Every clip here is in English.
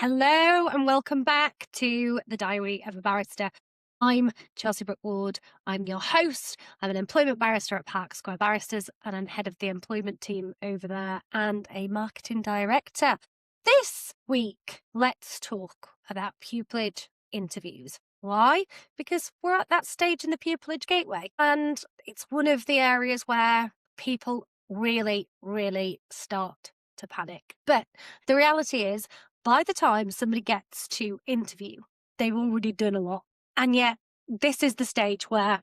Hello and welcome back to the Diary of a Barrister. I'm Chelsea Brooke-Ward. I'm your host. I'm an employment barrister at Park Square Barristers and I'm head of the employment team over there and a marketing director. This week, let's talk about pupillage interviews. Why? Because we're at that stage in the pupillage gateway and it's one of the areas where people really start to panic. But the reality is, by the time somebody gets to interview, they've already done a lot. And yet, this is the stage where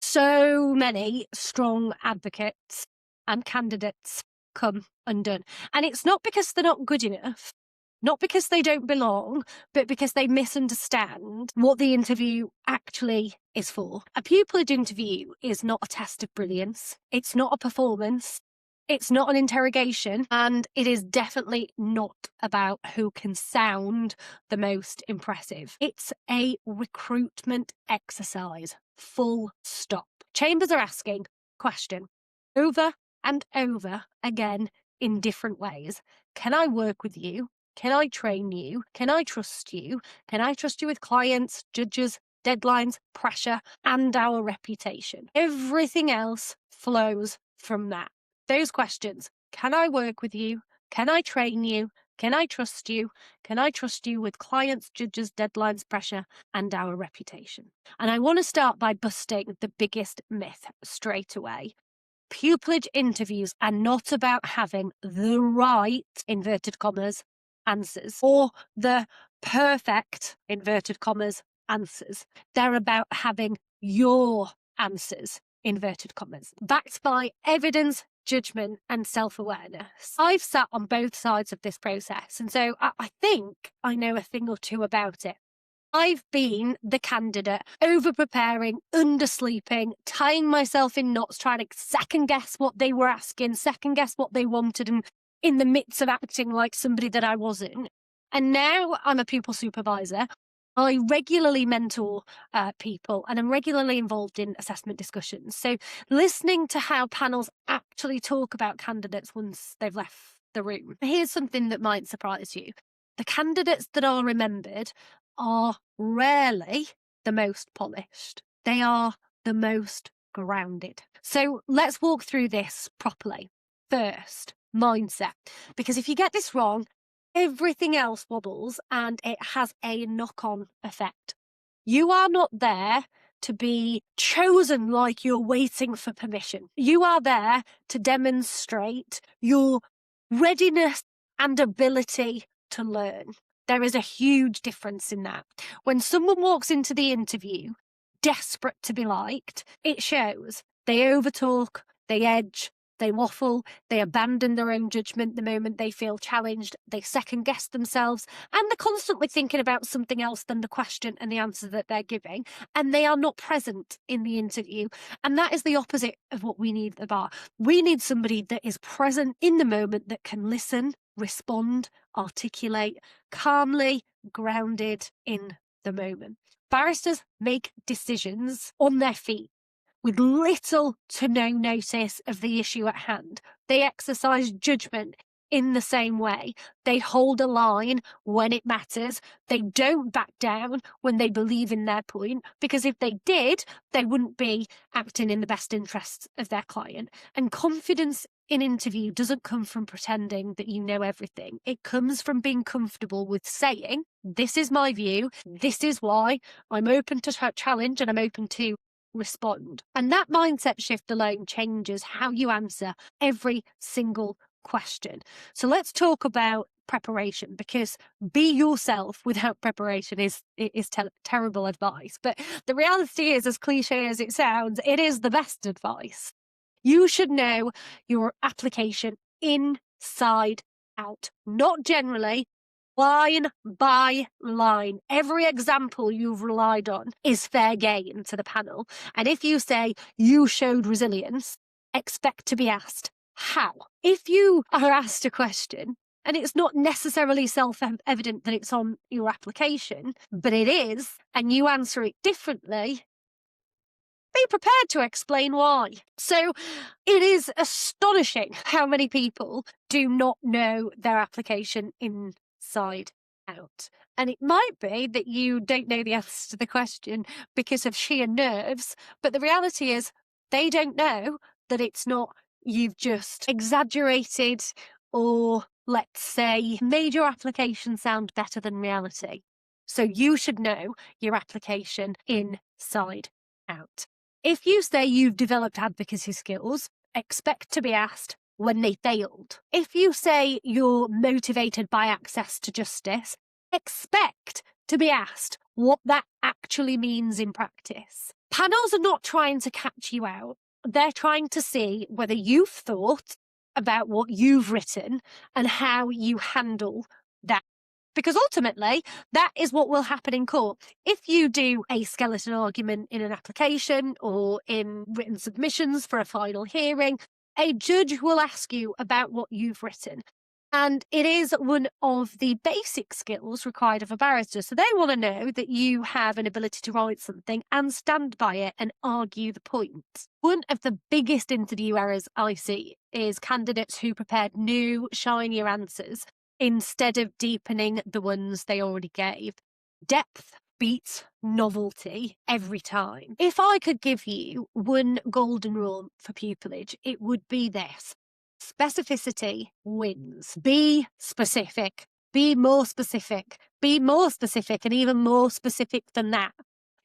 so many strong advocates and candidates come undone. And it's not because they're not good enough, not because they don't belong, but because they misunderstand what the interview actually is for. A pupillage interview is not a test of brilliance. It's not a performance. It's not an interrogation, and it is definitely not about who can sound the most impressive. It's a recruitment exercise, full stop. Chambers are asking question over and over again in different ways. Can I work with you? Can I train you? Can I trust you? Can I trust you with clients, judges, deadlines, pressure, and our reputation? Everything else flows from that. Those questions: can I work with you? Can I train you? Can I trust you? Can I trust you with clients, judges, deadlines, pressure, and our reputation? And I want to start by busting the biggest myth straight away. Pupillage interviews are not about having the right, inverted commas, answers or the perfect, inverted commas, answers. They're about having your answers, inverted commas, backed by evidence, judgment and self-awareness. I've sat on both sides of this process, and so I think I know a thing or two about it. I've been the candidate, over-preparing, undersleeping, tying myself in knots, trying to second-guess what they were asking, second-guess what they wanted, and in the midst of acting like somebody that I wasn't. And now I'm a pupil supervisor. I regularly mentor people and I'm regularly involved in assessment discussions. So listening to how panels actually talk about candidates once they've left the room. Here's something that might surprise you. The candidates that are remembered are rarely the most polished. They are the most grounded. So let's walk through this properly. First, mindset. Because if you get this wrong, everything else wobbles and it has a knock-on effect. You are not there to be chosen like you're waiting for permission. You are there to demonstrate your readiness and ability to learn. There is a huge difference in that. When someone walks into the interview desperate to be liked, it shows. They overtalk, they edge, they waffle, they abandon their own judgment the moment they feel challenged, they second-guess themselves, and they're constantly thinking about something else than the question and the answer that they're giving, and they are not present in the interview. And that is the opposite of what we need at the bar. We need somebody that is present in the moment, that can listen, respond, articulate, calmly, grounded in the moment. Barristers make decisions on their feet, with little to no notice of the issue at hand. They exercise judgment in the same way. They hold a line when it matters. They don't back down when they believe in their point, because if they did, they wouldn't be acting in the best interests of their client. And confidence in interview doesn't come from pretending that you know everything. It comes from being comfortable with saying, this is my view, this is why, I'm open to challenge and I'm open to respond. And that mindset shift alone changes how you answer every single question. So let's talk about preparation, because be yourself without preparation is terrible advice. But the reality is, as cliche as it sounds, it is the best advice. You should know your application inside out, not generally, line by line. Every example you've relied on is fair game to the panel. And if you say you showed resilience, expect to be asked how. If you are asked a question and it's not necessarily self-evident that it's on your application, but it is, and you answer it differently, be prepared to explain why. So it is astonishing how many people do not know their application inside out. And it might be that you don't know the answer to the question because of sheer nerves, but the reality is they don't know that it's not you've just exaggerated or, let's say, made your application sound better than reality. So you should know your application inside out. If you say you've developed advocacy skills, expect to be asked when they failed. If you say you're motivated by access to justice, expect to be asked what that actually means in practice. Panels are not trying to catch you out. They're trying to see whether you've thought about what you've written and how you handle that. Because ultimately, that is what will happen in court. If you do a skeleton argument in an application or in written submissions for a final hearing, a judge will ask you about what you've written. And it is one of the basic skills required of a barrister. So they want to know that you have an ability to write something and stand by it and argue the point. One of the biggest interview errors I see is candidates who prepared new, shinier answers instead of deepening the ones they already gave. Depth beats novelty every time. If I could give you one golden rule for pupillage, it would be this. Specificity wins. Be specific. Be more specific. Be more specific, and even more specific than that.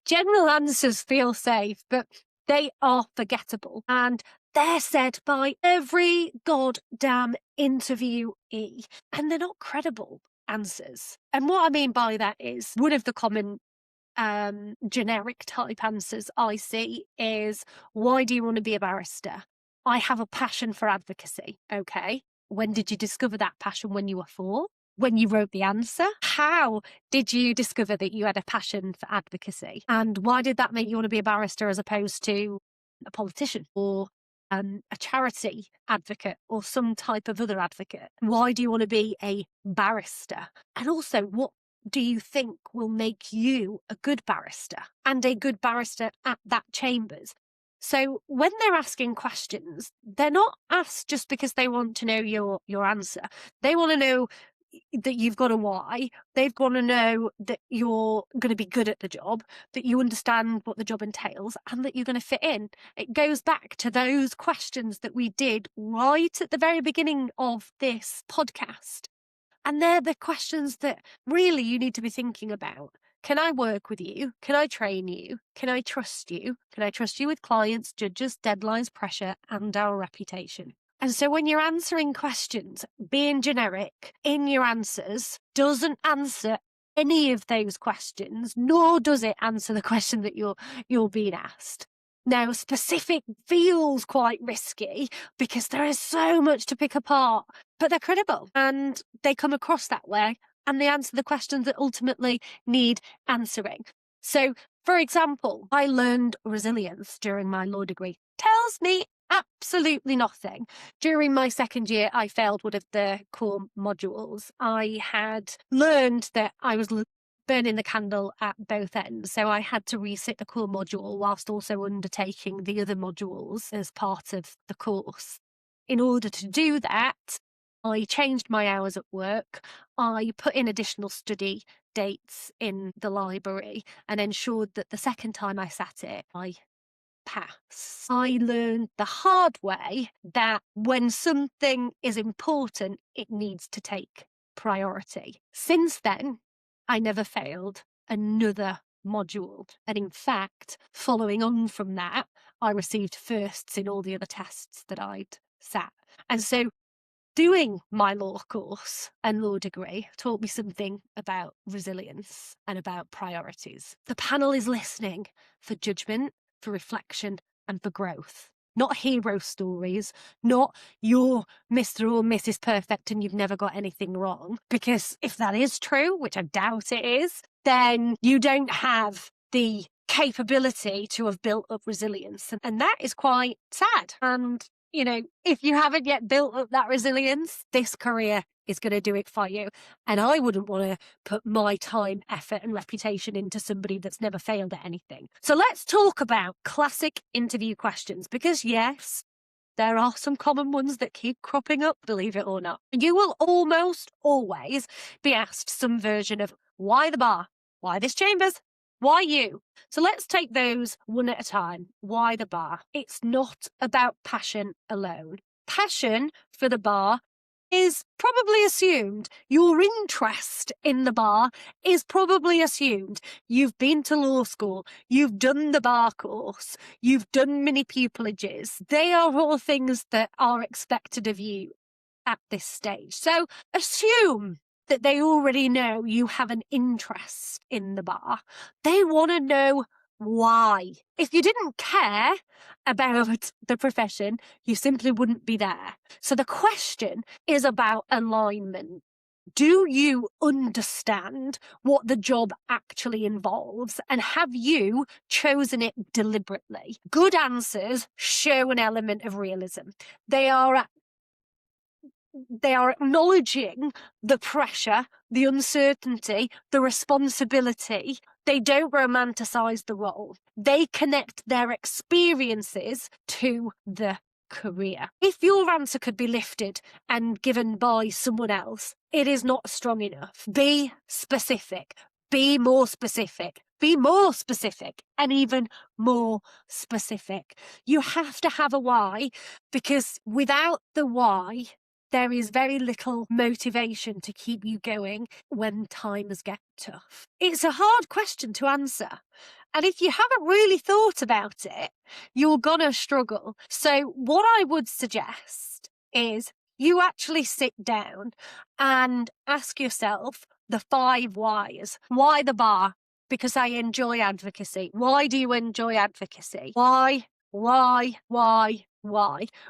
General answers feel safe, but they are forgettable. And they're said by every goddamn interviewee. And they're not credible answers. And what I mean by that is one of the common generic type answers I see is, why do you want to be a barrister? I have a passion for advocacy. Okay. When did you discover that passion? When you were 4? When you wrote the answer? How did you discover that you had a passion for advocacy? And why did that make you want to be a barrister as opposed to a politician or a charity advocate or some type of other advocate? Why do you want to be a barrister? And also, what do you think will make you a good barrister and a good barrister at that chambers? So when they're asking questions, they're not asked just because they want to know your answer. They want to know that you've got a why. They've got to know that you're going to be good at the job, that you understand what the job entails, and that you're going to fit in. It goes back to those questions that we did right at the very beginning of this podcast. And they're the questions that really you need to be thinking about. Can I work with you? Can I train you? Can I trust you? Can I trust you with clients, judges, deadlines, pressure, and our reputation? And so when you're answering questions, being generic in your answers doesn't answer any of those questions, nor does it answer the question that you're being asked. Now, specific feels quite risky because there is so much to pick apart, but they're credible and they come across that way and they answer the questions that ultimately need answering. So, for example, I learned resilience during my law degree. Tells me absolutely nothing. During my second year, I failed one of the core modules. I had learned that I was burning the candle at both ends. So I had to resit the core module whilst also undertaking the other modules as part of the course. In order to do that, I changed my hours at work. I put in additional study dates in the library and ensured that the second time I sat it, I passed. I learned the hard way that when something is important, it needs to take priority. Since then, I never failed another module. And in fact, following on from that, I received firsts in all the other tests that I'd sat. And so doing my law course and law degree taught me something about resilience and about priorities. The panel is listening for judgment, for reflection, and for growth. Not hero stories, not you're Mr. or Mrs. Perfect and you've never got anything wrong. Because if that is true, which I doubt it is, then you don't have the capability to have built up resilience. And that is quite sad. And, you know, if you haven't yet built up that resilience, this career is going to do it for you. And I wouldn't want to put my time, effort and reputation into somebody that's never failed at anything. So let's talk about classic interview questions, because yes, there are some common ones that keep cropping up, believe it or not. You will almost always be asked some version of why the bar? Why this Chambers? Why you? So let's take those one at a time. Why the bar? It's not about passion alone. Passion for the bar is probably assumed. Your interest in the bar is probably assumed. You've been to law school, you've done the bar course, you've done mini pupillages. They are all things that are expected of you at this stage. So assume that they already know you have an interest in the bar. They want to know why. If you didn't care about the profession, you simply wouldn't be there. So the question is about alignment. Do you understand what the job actually involves, and have you chosen it deliberately? Good answers show an element of realism. They are acknowledging the pressure, the uncertainty, the responsibility. They don't romanticize the role. They connect their experiences to the career. If your answer could be lifted and given by someone else, it is not strong enough. Be specific. Be more specific. Be more specific, and even more specific. You have to have a why, because without the why, there is very little motivation to keep you going when times get tough. It's a hard question to answer. And if you haven't really thought about it, you're gonna struggle. So what I would suggest is you actually sit down and ask yourself the 5 whys. Why the bar? Because I enjoy advocacy. Why do you enjoy advocacy? Why?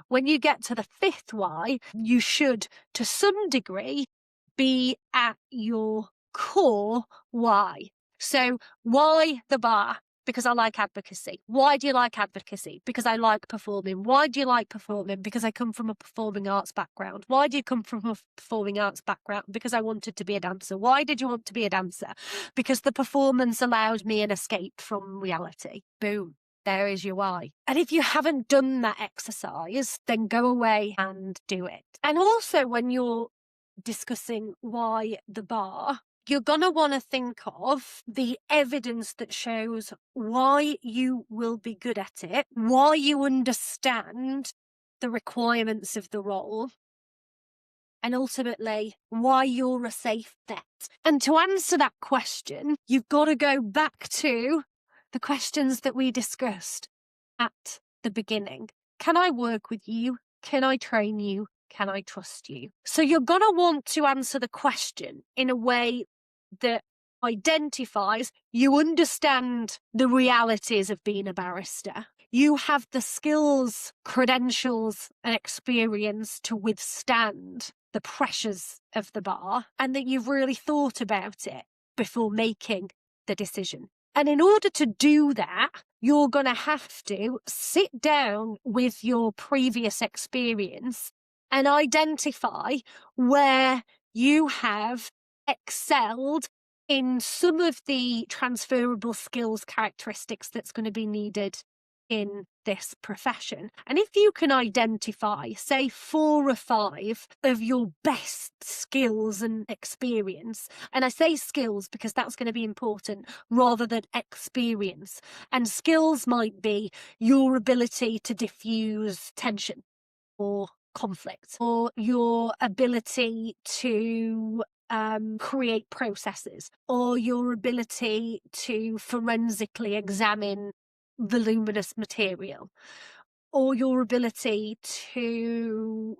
When you get to the 5th why, you should, to some degree, be at your core why. So why the bar? Because I like advocacy. Why do you like advocacy? Because I like performing. Why do you like performing? Because I come from a performing arts background. Why do you come from a performing arts background? Because I wanted to be a dancer. Why did you want to be a dancer? Because the performance allowed me an escape from reality. Boom. There is your why. And if you haven't done that exercise, then go away and do it. And also, when you're discussing why the bar, you're going to want to think of the evidence that shows why you will be good at it, why you understand the requirements of the role, and ultimately why you're a safe bet. And to answer that question, you've got to go back to the questions that we discussed at the beginning. Can I work with you? Can I train you? Can I trust you? So you're going to want to answer the question in a way that identifies you understand the realities of being a barrister. You have the skills, credentials, and experience to withstand the pressures of the bar, and that you've really thought about it before making the decision. And in order to do that, you're going to have to sit down with your previous experience and identify where you have excelled in some of the transferable skills characteristics that's going to be needed in this profession. And if you can identify, say, 4 or 5 of your best skills and experience, and I say skills because that's going to be important rather than experience, and skills might be your ability to diffuse tension or conflict, or your ability to create processes, or your ability to forensically examine voluminous material, or your ability to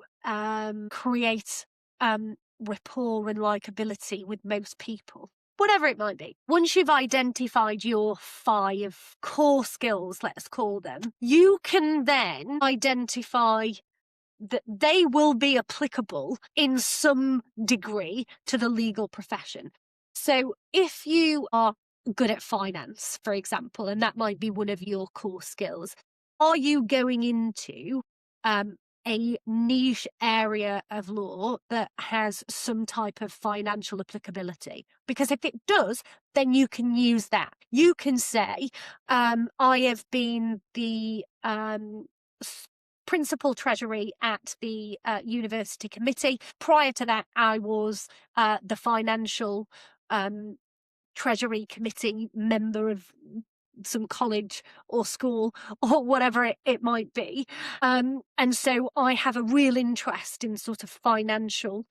create rapport and likability with most people. Whatever it might be. Once you've identified your 5 core skills, let's call them, you can then identify that they will be applicable in some degree to the legal profession. So if you are good at finance, for example, and that might be one of your core skills, are you going into a niche area of law that has some type of financial applicability? Because if it does, then you can use that. You can say, I have been the principal treasury at the university committee. Prior to that, I was the financial treasury committee member of some college or school or whatever it might be. And so I have a real interest in sort of financial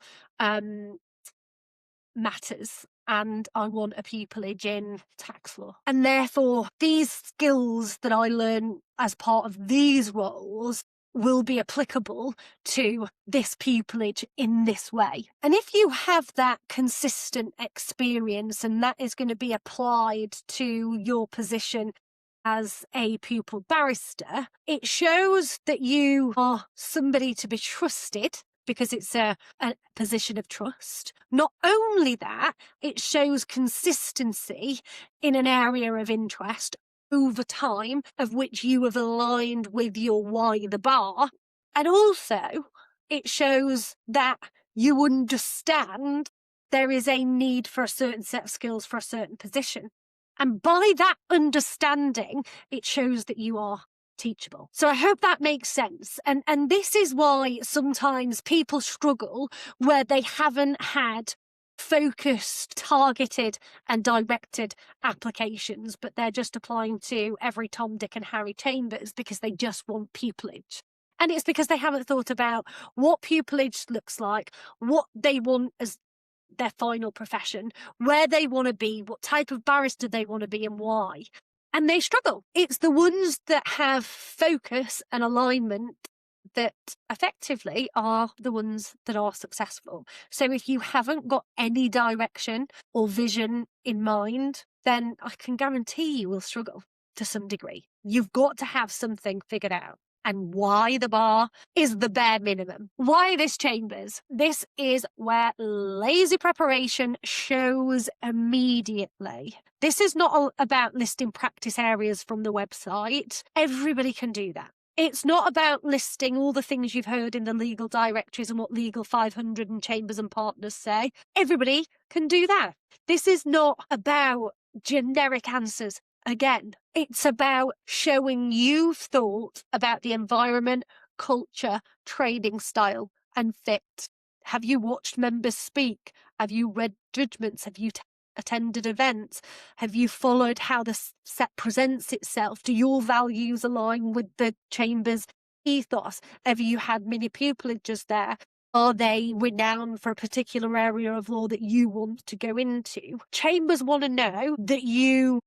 matters, and I want a pupillage in tax law. And therefore, these skills that I learn as part of these roles will be applicable to this pupillage in this way. And if you have that consistent experience and that is going to be applied to your position as a pupil barrister, it shows that you are somebody to be trusted, because it's a position of trust. Not only that, it shows consistency in an area of interest over time, of which you have aligned with your why the bar. And also, it shows that you understand there is a need for a certain set of skills for a certain position. And by that understanding, it shows that you are teachable. So I hope that makes sense. And this is why sometimes people struggle where they haven't had focused, targeted and directed applications, but they're just applying to every Tom, Dick and Harry Chambers because they just want pupillage. And it's because they haven't thought about what pupillage looks like, what they want as their final profession, where they want to be, what type of barrister they want to be and why. And they struggle. It's the ones that have focus and alignment that effectively are the ones that are successful. So if you haven't got any direction or vision in mind, then I can guarantee you will struggle to some degree. You've got to have something figured out. And why the bar is the bare minimum. Why this Chambers? This is where lazy preparation shows immediately. This is not about listing practice areas from the website. Everybody can do that. It's not about listing all the things you've heard in the legal directories and what Legal 500 and Chambers and Partners say. Everybody can do that. This is not about generic answers. Again, it's about showing you've thought about the environment, culture, trading style and fit. Have you watched members speak? Have you read judgments? Have you attended events? Have you followed how the set presents itself? Do your values align with the Chambers ethos? Have you had many pupillages there? Are they renowned for a particular area of law that you want to go into? Chambers want to know that you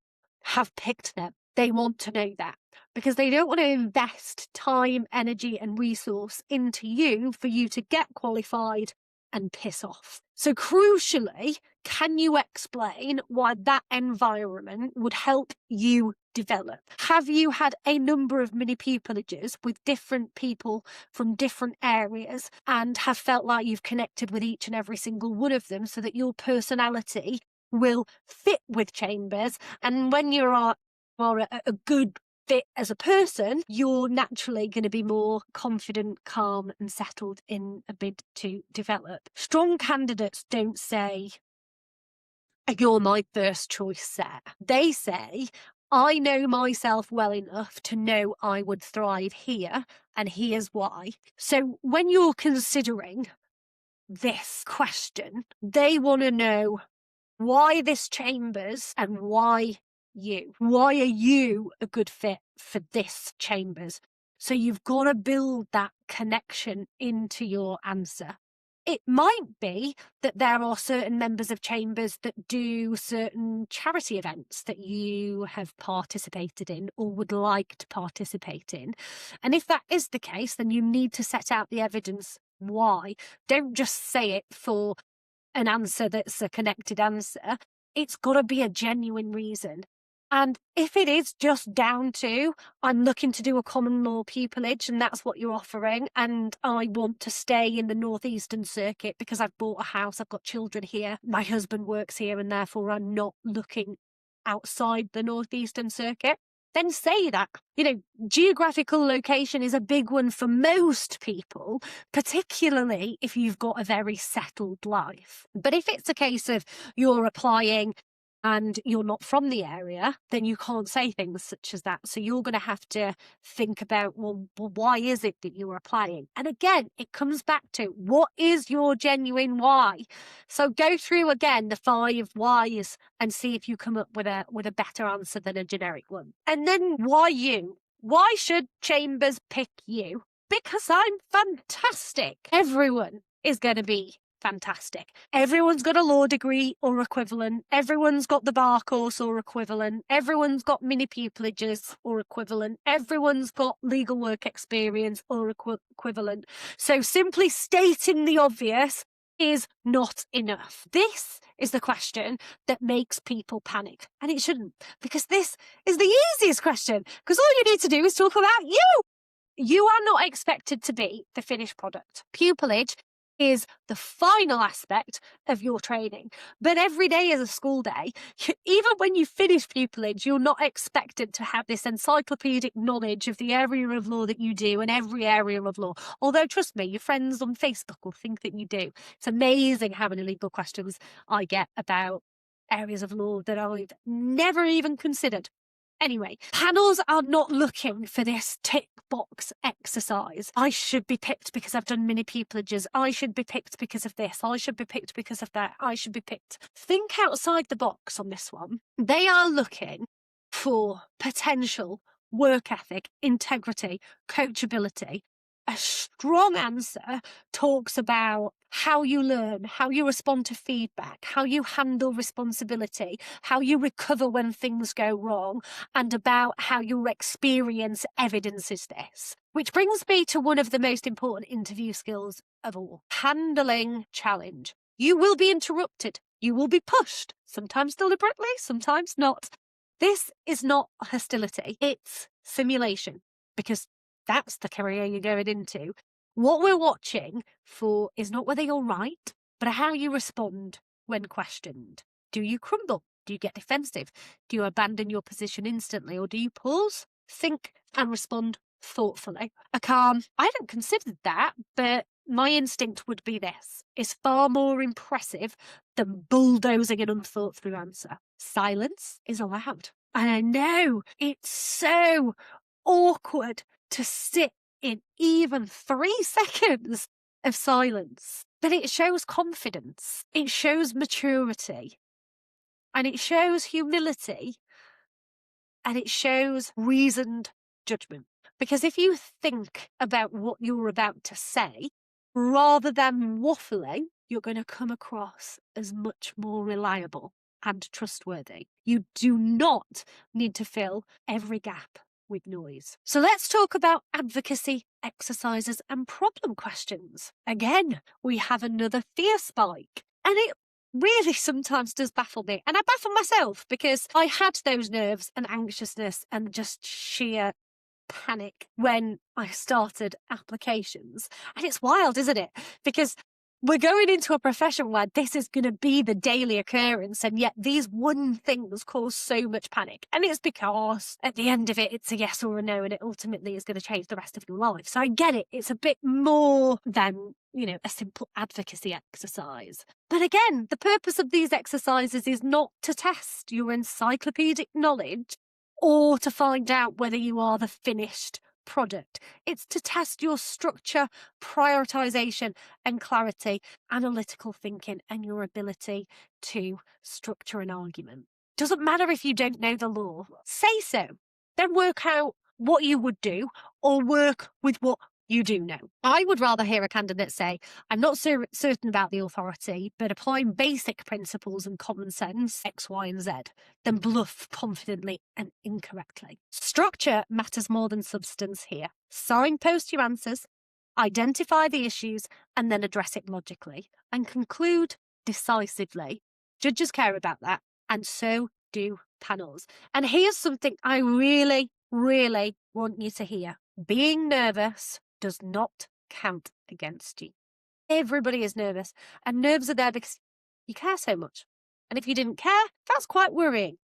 have picked them. They want to know that because they don't want to invest time, energy and resource into you for you to get qualified and piss off. So crucially, can you explain why that environment would help you develop? Have you had a number of mini pupillages with different people from different areas and have felt like you've connected with each and every single one of them so that your personality will fit with Chambers, and when you're a good fit as a person, you're naturally going to be more confident, calm and settled in a bid to develop. Strong candidates don't say, you're my first choice set. They say, I know myself well enough to know I would thrive here, and here's why. So when you're considering this question, they want to know why this Chambers and why you? Why are you a good fit for this Chambers? So you've got to build that connection into your answer. It might be that there are certain members of Chambers that do certain charity events that you have participated in or would like to participate in. And if that is the case, then you need to set out the evidence why. Don't just say it for an answer that's a connected answer. It's got to be a genuine reason. And if it is just down to, I'm looking to do a common law pupillage and that's what you're offering, and I want to stay in the northeastern circuit because I've bought a house, I've got children here, my husband works here, and therefore I'm not looking outside the northeastern circuit, then say that. You know, geographical location is a big one for most people, particularly if you've got a very settled life. But if it's a case of you're applying and you're not from the area, then you can't say things such as that. So you're going to have to think about, well, why is it that you're applying? And again, it comes back to, what is your genuine why? So go through again the 5 whys and see if you come up with a better answer than a generic one. And then why you? Why should Chambers pick you? Because I'm fantastic. Everyone is going to be fantastic. Everyone's got a law degree or equivalent. Everyone's got the bar course or equivalent. Everyone's got mini pupillages or equivalent. Everyone's got legal work experience or equivalent. So simply stating the obvious is not enough. This is the question that makes people panic. And it shouldn't, because this is the easiest question, because all you need to do is talk about you. You are not expected to be the finished product. Pupillage is the final aspect of your training. But every day is a school day. Even when you finish pupillage, you're not expected to have this encyclopedic knowledge of the area of law that you do and every area of law. Although, trust me, your friends on Facebook will think that you do. It's amazing how many legal questions I get about areas of law that I've never even considered. Anyway, panels are not looking for this tick box exercise. I should be picked because I've done mini pupillages. I should be picked because of this. I should be picked because of that. I should be picked. Think outside the box on this one. They are looking for potential, work ethic, integrity, coachability. A strong answer talks about how you learn, how you respond to feedback, how you handle responsibility, how you recover when things go wrong, and about how your experience evidences this. Which brings me to one of the most important interview skills of all: handling challenge. You will be interrupted. You will be pushed, sometimes deliberately, sometimes not. This is not hostility. It's simulation, because that's the career you're going into. What we're watching for is not whether you're right, but how you respond when questioned. Do you crumble? Do you get defensive? Do you abandon your position instantly? Or do you pause, think, and respond thoughtfully? A calm, I haven't considered that, but my instinct would be this, is far more impressive than bulldozing an unthought through answer. Silence is allowed. And I know it's so awkward to sit in even 3 seconds of silence. But it shows confidence, it shows maturity, and it shows humility, and it shows reasoned judgment. Because if you think about what you're about to say, rather than waffling, you're going to come across as much more reliable and trustworthy. You do not need to fill every gap with noise. So let's talk about advocacy exercises and problem questions. Again, we have another fear spike, and it really sometimes does baffle me. And I baffle myself, because I had those nerves and anxiousness and just sheer panic when I started applications. And it's wild, isn't it? Because we're going into a profession where this is going to be the daily occurrence, and yet these one things cause so much panic. And it's because at the end of it, it's a yes or a no, and it ultimately is going to change the rest of your life. So I get it. It's a bit more than, a simple advocacy exercise. But again, the purpose of these exercises is not to test your encyclopedic knowledge or to find out whether you are the finished product. It's to test your structure, prioritization, and clarity, analytical thinking, and your ability to structure an argument. Doesn't matter if you don't know the law. Say so. Then work out what you would do, or work with what you do know. I would rather hear a candidate say, I'm not certain about the authority, but applying basic principles and common sense, X, Y, and Z, than bluff confidently and incorrectly. Structure matters more than substance here. Signpost your answers, identify the issues, and then address it logically, and conclude decisively. Judges care about that, and so do panels. And here's something I really, really want you to hear. Being nervous does not count against you. Everybody is nervous, and nerves are there because you care so much. And if you didn't care, that's quite worrying.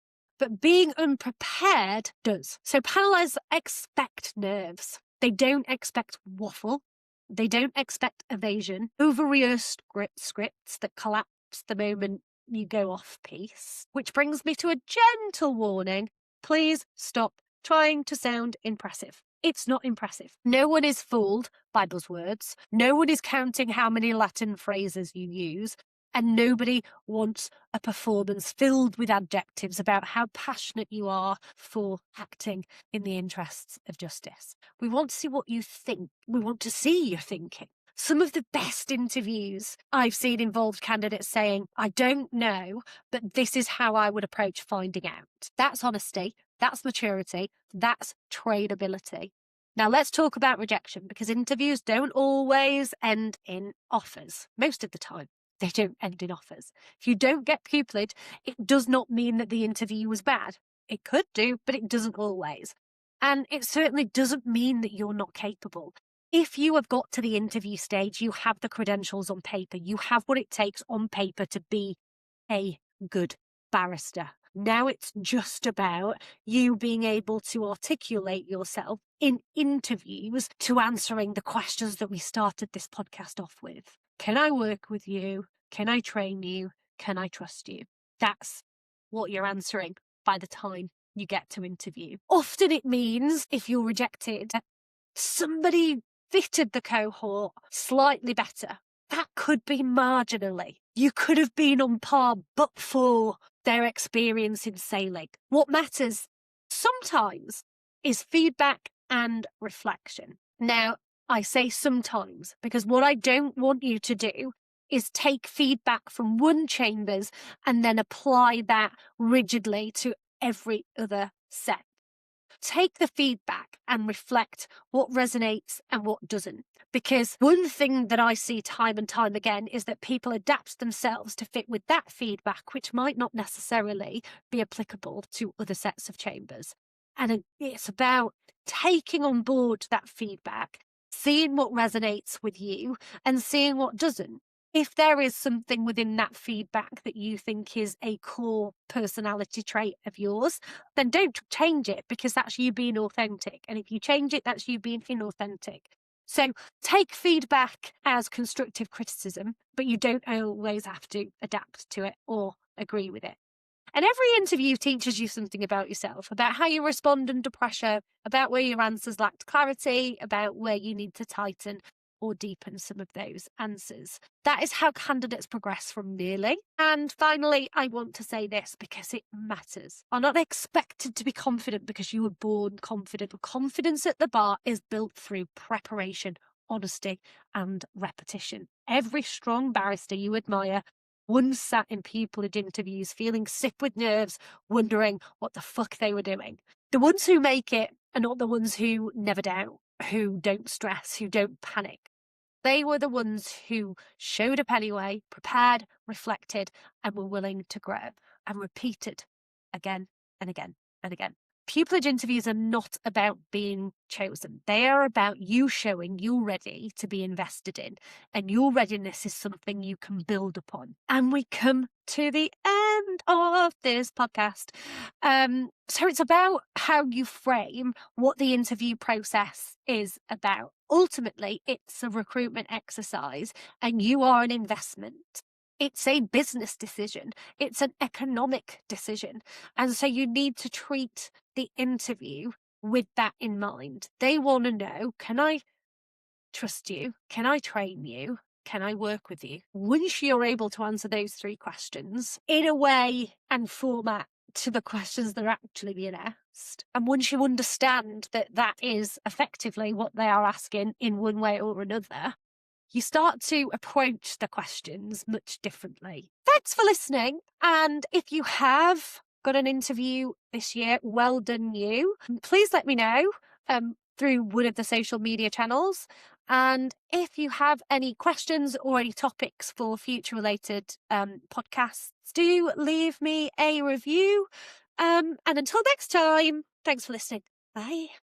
But being unprepared does. So panelists expect nerves. They don't expect waffle. They don't expect evasion, over-rehearsed scripts that collapse the moment you go off piece, which brings me to a gentle warning. Please stop trying to sound impressive. It's not impressive. No one is fooled by buzzwords. No one is counting how many Latin phrases you use. And nobody wants a performance filled with adjectives about how passionate you are for acting in the interests of justice. We want to see what you think. We want to see your thinking. Some of the best interviews I've seen involved candidates saying, I don't know, but this is how I would approach finding out. That's honesty. That's maturity. That's trainability. Now let's talk about rejection, because interviews don't always end in offers. Most of the time, they don't end in offers. If you don't get pupillage, it does not mean that the interview was bad. It could do, but it doesn't always. And it certainly doesn't mean that you're not capable. If you have got to the interview stage, you have the credentials on paper. You have what it takes on paper to be a good barrister. Now it's just about you being able to articulate yourself in interviews to answering the questions that we started this podcast off with. Can I work with you? Can I train you? Can I trust you? That's what you're answering by the time you get to interview. Often it means, if you're rejected, somebody fitted the cohort slightly better. That could be marginally. You could have been on par but for their experience in sailing. What matters sometimes is feedback and reflection. Now, I say sometimes because what I don't want you to do is take feedback from one chambers and then apply that rigidly to every other set. Take the feedback and reflect what resonates and what doesn't. Because one thing that I see time and time again is that people adapt themselves to fit with that feedback, which might not necessarily be applicable to other sets of chambers. And it's about taking on board that feedback, seeing what resonates with you and seeing what doesn't. If there is something within that feedback that you think is a core personality trait of yours, then don't change it, because that's you being authentic. And if you change it, that's you being inauthentic. So take feedback as constructive criticism, but you don't always have to adapt to it or agree with it. And every interview teaches you something about yourself, about how you respond under pressure, about where your answers lacked clarity, about where you need to tighten or deepen some of those answers. That is how candidates progress from nearly. And finally, I want to say this because it matters. Are not expected to be confident because you were born confident. Confidence at the bar is built through preparation, honesty, and repetition. Every strong barrister you admire once sat in pupillage interviews feeling sick with nerves, wondering what the fuck they were doing. The ones who make it are not the ones who never doubt, who don't stress, who don't panic. They were the ones who showed up anyway, prepared, reflected, and were willing to grow, and repeated again and again and again. Pupillage interviews are not about being chosen. They are about you showing you're ready to be invested in, and your readiness is something you can build upon. And we come to the end of this podcast. So it's about how you frame what the interview process is about. Ultimately, it's a recruitment exercise, and you are an investment. It's a business decision. It's an economic decision. And so you need to treat the interview with that in mind. They want to know, can I trust you? Can I train you? Can I work with you? Once you're able to answer those three questions in a way and format to the questions that are actually being asked, and once you understand that that is effectively what they are asking in one way or another, you start to approach the questions much differently. Thanks for listening. And if you have got an interview this year, well done you. Please let me know through one of the social media channels. And if you have any questions or any topics for future related podcasts, do leave me a review. And until next time, thanks for listening. Bye.